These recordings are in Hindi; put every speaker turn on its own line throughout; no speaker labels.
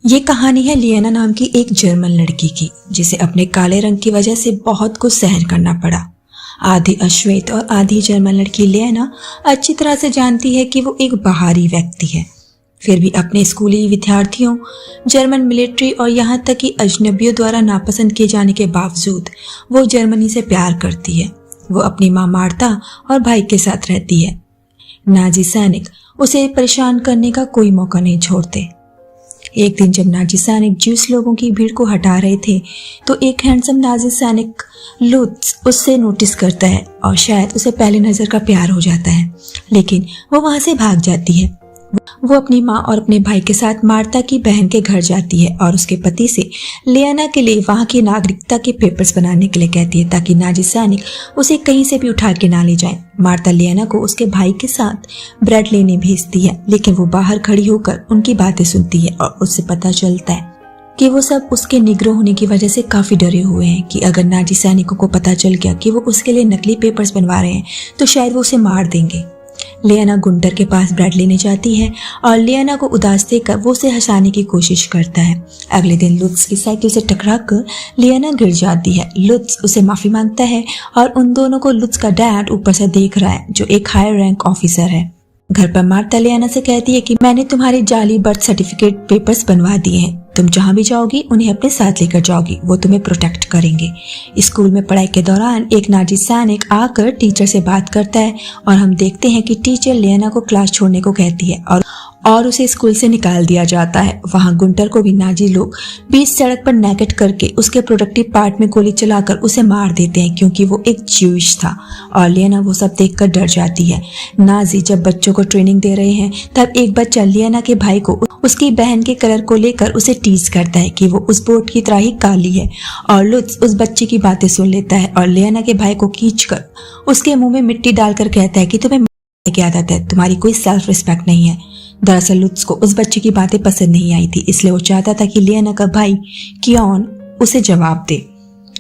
ये कहानी है लियाना नाम की एक जर्मन लड़की की, जिसे अपने काले रंग की वजह से बहुत कुछ सहन करना पड़ा। आधी अश्वेत और आधी जर्मन लड़की लियाना अच्छी तरह से जानती है कि वो एक बाहरी व्यक्ति है। फिर भी अपने स्कूली विद्यार्थियों, जर्मन मिलिट्री और यहाँ तक कि अजनबियों द्वारा नापसंद किए जाने के बावजूद वो जर्मनी से प्यार करती है। वो अपनी माँ मार्ता और भाई के साथ रहती है। नाजी सैनिक उसे परेशान करने का कोई मौका नहीं छोड़ते। एक दिन जब नाजी सैनिक ज्यूस लोगों की भीड़ को हटा रहे थे तो एक हैंडसम नाजी सैनिक लुत्स उससे नोटिस करता है और शायद उसे पहली नजर का प्यार हो जाता है, लेकिन वो वहां से भाग जाती है। वो अपनी माँ और अपने भाई के साथ मार्ता की बहन के घर जाती है और उसके पति से लियाना के लिए वहां की नागरिकता के पेपर्स बनाने के लिए कहती है ताकि नाजी सैनिक उसे कहीं से भी उठा के ना ले जाए। मार्ता लियाना को उसके भाई के साथ ब्रेड लेने भेजती है, लेकिन वो बाहर खड़ी होकर उनकी बातें सुनती है और उससे पता चलता है कि वो सब उसके निग्रो होने की वजह से काफी डरे हुए हैं कि अगर नाजी सैनिकों को पता चल गया कि वो उसके लिए नकली पेपर्स बनवा रहे हैं तो शायद वो उसे मार देंगे। लियाना गुंटर के पास ब्रेड लेने जाती है और लियाना को उदास देखकर वो उसे हंसाने की कोशिश करता है। अगले दिन लुत्स की साइकिल से टकराकर लियाना गिर जाती है। लुत्स उसे माफी मांगता है और उन दोनों को लुत्स का डैड ऊपर से देख रहा है, जो एक हायर रैंक ऑफिसर है। घर पर मार्ता लियाना से कहती है कि मैंने तुम्हारी जाली बर्थ सर्टिफिकेट पेपर्स बनवा दिए हैं, तुम जहां भी जाओगी उन्हें अपने साथ लेकर जाओगी, वो तुम्हें प्रोटेक्ट करेंगे। स्कूल में पढ़ाई के दौरान एक नाजी सैनिक आकर टीचर से बात करता है और हम देखते हैं कि टीचर लियाना को क्लास छोड़ने को कहती है और उसे स्कूल से निकाल दिया जाता है। वहां गुंटर को भी नाजी लोग बीच सड़क पर नेकेट करके उसके प्रोडक्टिव पार्ट में गोली चलाकर उसे मार देते हैं क्योंकि वो एक ज्यूइश था और लियाना वो सब देखकर डर जाती है। नाजी जब बच्चों को ट्रेनिंग दे रहे हैं तब एक बच्चा लियाना के भाई को उसकी बहन के कलर को लेकर उसे टीज करता है कि वो उस बोट की तरह ही काली है और लुत्स उस बच्चे की बातें सुन लेता है और लियाना के भाई को खींचकर उसके मुंह में मिट्टी डालकर कहता है कि तुम्हें मारने की आदत है, तुम्हारी कोई सेल्फ रिस्पेक्ट नहीं है। दरअसल लुत्स को उस बच्चे की बातें पसंद नहीं आई थी, इसलिए वो चाहता था कि लियाना का भाई कियोन उसे जवाब दे।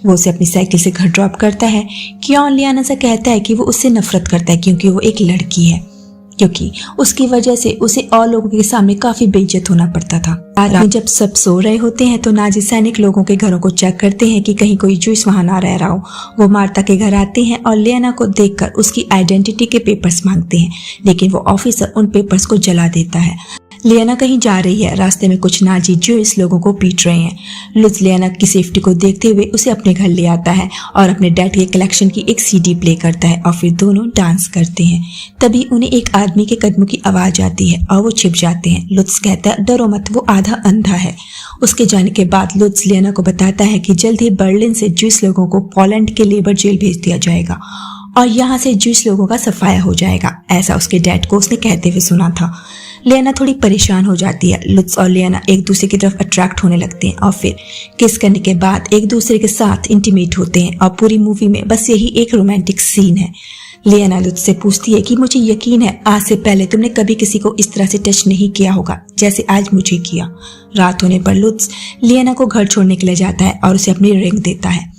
वो उसे अपनी साइकिल से घर ड्रॉप करता है। कियोन लियाना से कहता है कि वो उससे नफरत करता है क्योंकि वो एक लड़की है, क्योंकि उसकी वजह से उसे और लोगों के सामने काफी बेइज्जत होना पड़ता था। रात में जब सब सो रहे होते हैं तो नाजी सैनिक लोगों के घरों को चेक करते हैं कि कहीं कोई ज्यूस वहां ना रह रहा हो। वो मार्ता के घर आते हैं और लियाना को देखकर उसकी आइडेंटिटी के पेपर्स मांगते हैं, लेकिन वो ऑफिसर उन पेपर्स को जला देता है। लियाना कहीं जा रही है, रास्ते में कुछ नाजी ज्यूस लोगों को पीट रहे हैं। लुत्स लियाना की सेफ्टी को देखते हुए उसे अपने घर ले आता है और अपने डैड के कलेक्शन की एक सीडी प्ले करता है और फिर दोनों डांस करते हैं। तभी उन्हें एक आदमी के कदमों की आवाज आती है और वो छिप जाते हैं। लुत्स कहता है डरो मत, वो आधा अंधा है। उसके जाने के बाद लुत्स लियाना को बताता है कि जल्द ही बर्लिन से ज्यूस लोगों को पोलैंड के लेबर जेल भेज दिया जाएगा और यहाँ से ज्यूस लोगों का सफाया हो जाएगा। ऐसा उसके डैड को उसने कहते हुए सुना था। लियाना थोड़ी परेशान हो जाती है। लुत्स और लियाना एक दूसरे की तरफ अट्रैक्ट होने लगते हैं और फिर किस करने के बाद एक दूसरे के साथ इंटीमेट होते हैं और पूरी मूवी में बस यही एक रोमांटिक सीन है। लियाना लुत्स से पूछती है कि मुझे यकीन है आज से पहले तुमने कभी किसी को इस तरह से टच नहीं किया होगा जैसे आज मुझे किया। रात होने पर लुत्स लियाना को घर छोड़ने के लिए जाता है और उसे अपनी रिंग देता है।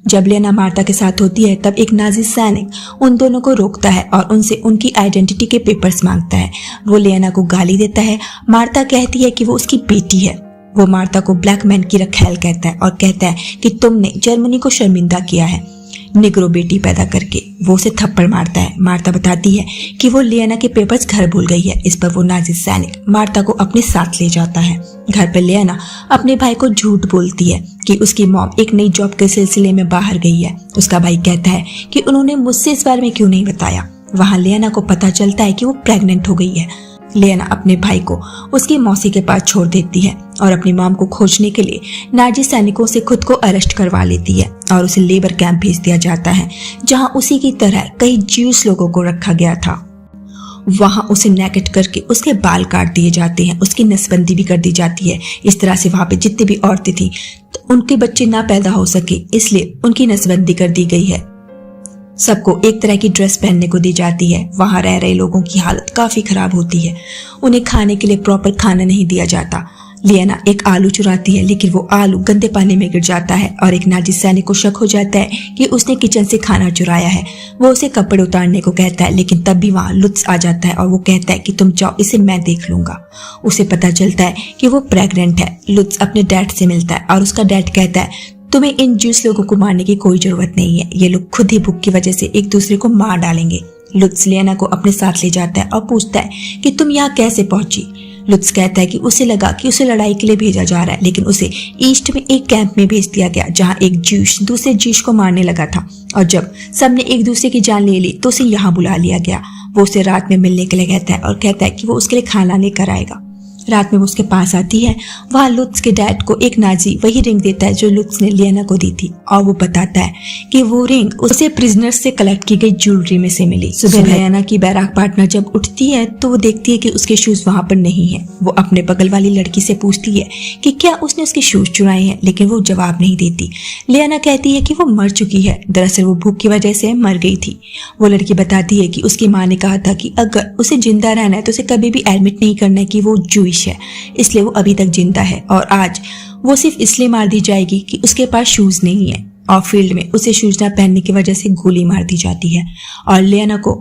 जब लियाना मार्ता के साथ होती है तब एक नाजी सैनिक उन दोनों को रोकता है और उनसे उनकी आइडेंटिटी के पेपर्स मांगता है। वो लियाना को गाली देता है। मार्ता कहती है कि वो उसकी बेटी है। वो मार्ता को ब्लैक मैन की रखैल कहता है और कहता है कि तुमने जर्मनी को शर्मिंदा किया है निग्रो बेटी पैदा करके। वो उसे थप्पड़ मारता है। मार्ता बताती है कि वो लियाना के पेपर्स घर भूल गई है। इस पर वो नाजी सैनिक मार्ता को अपने साथ ले जाता है। घर पर लियाना अपने भाई को झूठ बोलती है कि उसकी मॉम एक नई जॉब के सिलसिले में बाहर गई है। उसका भाई कहता है कि उन्होंने मुझसे इस बारे में क्यों नहीं बताया। वहां लियाना को पता चलता है कि वो प्रेग्नेंट हो गई है। लियाना अपने भाई को उसकी मौसी के पास छोड़ देती है और अपनी मॉम को खोजने के लिए नाजी सैनिकों से खुद को अरेस्ट करवा लेती है और उसे लेबर कैंप भेज दिया जाता है जहां उसी की तरह कई ज्यूस लोगों को रखा गया था। वहां उसे नेकेट करके उसके बाल काट दिए जाते हैं, उसकी नसबंदी भी कर दी जाती है। इस तरह से वहां पे जितनी भी औरतें थी तो उनके बच्चे ना पैदा हो सके, इसलिए उनकी नसबंदी कर दी गई है। सबको एक तरह की ड्रेस पहनने को दी जाती है। वहां रह रहे लोगों की हालत काफी खराब होती है। उन्हें खाने के लिए प्रॉपर खाना नहीं दिया जाता। लियाना एक आलू चुराती है, लेकिन वो आलू गंदे पानी में गिर जाता है और एक नाजी सैनिक को शक हो जाता है कि उसने किचन से खाना चुराया है। वो उसे कपड़े उतारने को कहता है, लेकिन तब भी वहाँ लुत्स आ जाता है और वो कहता है कि तुम जाओ, इसे मैं देख लूंगा। उसे पता चलता है कि वो प्रेग्नेंट है। लुत्स अपने डैड से मिलता है और उसका डैड कहता है, तुम्हें इन जूस लोगों को मारने की कोई जरूरत नहीं है, ये लोग खुद ही भूख की वजह से एक दूसरे को मार डालेंगे। लुत्स लियाना को अपने साथ ले जाता है और पूछता है कि तुम यहाँ कैसे पहुंची। लुत्स कहता है कि उसे लगा कि उसे लड़ाई के लिए भेजा जा रहा है, लेकिन उसे ईस्ट में एक कैंप में भेज दिया गया जहां एक जूश दूसरे जूश को मारने लगा था, और जब सबने एक दूसरे की जान ले ली तो उसे यहाँ बुला लिया गया। वो उसे रात में मिलने के लिए कहता है और कहता है कि वो उसके लिए खाना लेकर आएगा। रात में वो उसके पास आती है। वहाँ लुत्स के डैड को एक नाजी वही रिंग देता है जो लुत्स ने लियाना को दी थी, और वो बताता है कि वो रिंग उसे प्रिजनर से कलेक्ट की गई ज्वेलरी में से मिली। सुबह लियाना की बैराक पार्टनर जब उठती है तो वो देखती है कि उसके शूज वहाँ पर नहीं है। वो अपने बगल वाली लड़की से पूछती है कि क्या उसने उसके शूज चुराए हैं, लेकिन वो जवाब नहीं देती। लियाना कहती है कि वो मर चुकी है, दरअसल वो भूख की वजह से मर गई थी। वो लड़की बताती है कि उसकी माँ ने कहा था कि अगर उसे जिंदा रहना है तो उसे कभी भी एडमिट नहीं करना है कि वो जूइश है, इसलिए वो अभी तक जिंदा है, और आज वो सिर्फ इसलिए मार दी जाएगी कि उसके पास शूज नहीं है। और फील्ड में उसे शूज न पहनने की वजह से गोली मार दी जाती है और लियाना को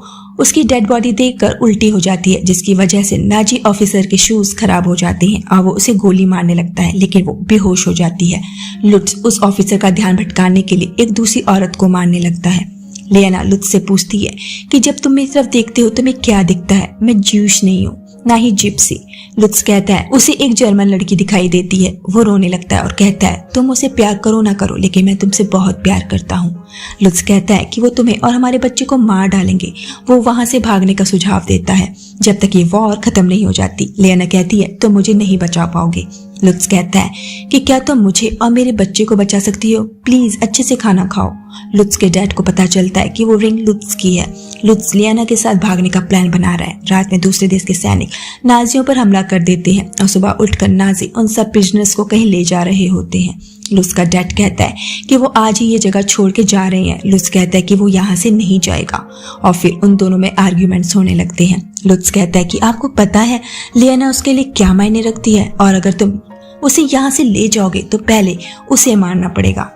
उसकी डेड बॉडी देखकर उल्टी हो जाती है, जिसकी वजह से नाजी ऑफिसर के शूज खराब हो जाते हैं और वो उसे गोली मारने लगता है, लेकिन वो बेहोश हो जाती है। लुत्स उस ऑफिसर का ध्यान भटकाने के लिए एक दूसरी औरत को मारने लगता है। लियाना लुत्स से पूछती है कि जब तुम मेरी तरफ देखते हो तो तुम्हें क्या दिखता है? मैं ज्यूश नहीं हूँ, ना ही जिप्सी। लुत्स कहता है उसे एक जर्मन लड़की दिखाई देती है। वो रोने लगता है और कहता है तुम उसे प्यार करो ना करो, लेकिन मैं तुमसे बहुत प्यार करता हूँ। लुत्स कहता है कि वो तुम्हें और हमारे बच्चे को मार डालेंगे। वो वहां से भागने का सुझाव देता है जब तक ये वॉर खत्म नहीं हो जाती। लियाना कहती है तुम मुझे नहीं बचा पाओगे। लुत्स कहता है कि क्या तुम मुझे और मेरे बच्चे को बचा सकती हो? प्लीज अच्छे से खाना खाओ। लुत्स के डैड को पता चलता है कि वो रिंग लुत्स की है। लुत्स लियाना के साथ भागने का प्लान बना रहा है। रात में दूसरे देश के सैनिक नाजियों पर हमला कर देते हैं और सुबह उठकर नाजी उन सब प्रिजनर्स को कहीं ले जा रहे होते हैं। लुत्स का डैड कहता है कि वो आज ही ये जगह छोड़ के जा रहे हैं। लुत्स कहता है कि वो यहाँ से नहीं जाएगा और फिर उन दोनों में आर्ग्यूमेंट्स होने लगते हैं। लुत्स कहता है कि आपको पता है लियाना उसके लिए क्या मायने रखती है, और अगर तुम उसे यहाँ से ले जाओगे तो पहले उसे मारना पड़ेगा।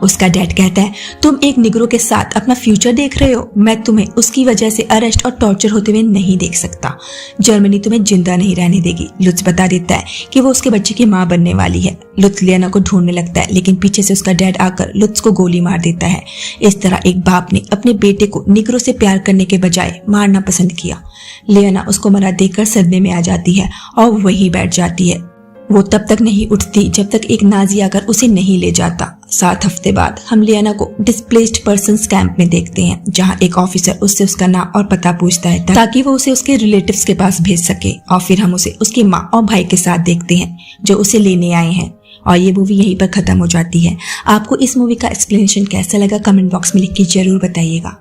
उसका डैड कहता है तुम एक निग्रो के साथ अपना फ्यूचर देख रहे हो, मैं तुम्हें उसकी वजह से अरेस्ट और टॉर्चर होते हुए नहीं देख सकता। जर्मनी तुम्हें जिंदा नहीं रहने देगी। लुत्स बता देता है कि वो उसके बच्चे की माँ बनने वाली है। लुत्स लियाना को ढूंढने लगता है, लेकिन पीछे से उसका डैड आकर लुत्स को गोली मार देता है। इस तरह एक बाप ने अपने बेटे को निग्रो से प्यार करने के बजाय मारना पसंद किया। लियाना उसको मरा देखकर सदमे में आ जाती है और वहीं बैठ जाती है। वो तब तक नहीं उठती जब तक एक नाजी आकर उसे नहीं ले जाता। 7 हफ्ते बाद हम लियाना को डिस्प्लेस्ड पर्सन्स कैंप में देखते हैं, जहां एक ऑफिसर उससे उसका नाम और पता पूछता है ताकि वो उसे उसके रिलेटिव्स के पास भेज सके। और फिर हम उसे उसकी माँ और भाई के साथ देखते हैं जो उसे लेने आए हैं। और ये मूवी यहीं पर खत्म हो जाती है। आपको इस मूवी का एक्सप्लेनेशन कैसा लगा कमेंट बॉक्स में लिख के जरूर बताइएगा।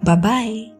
Bye bye.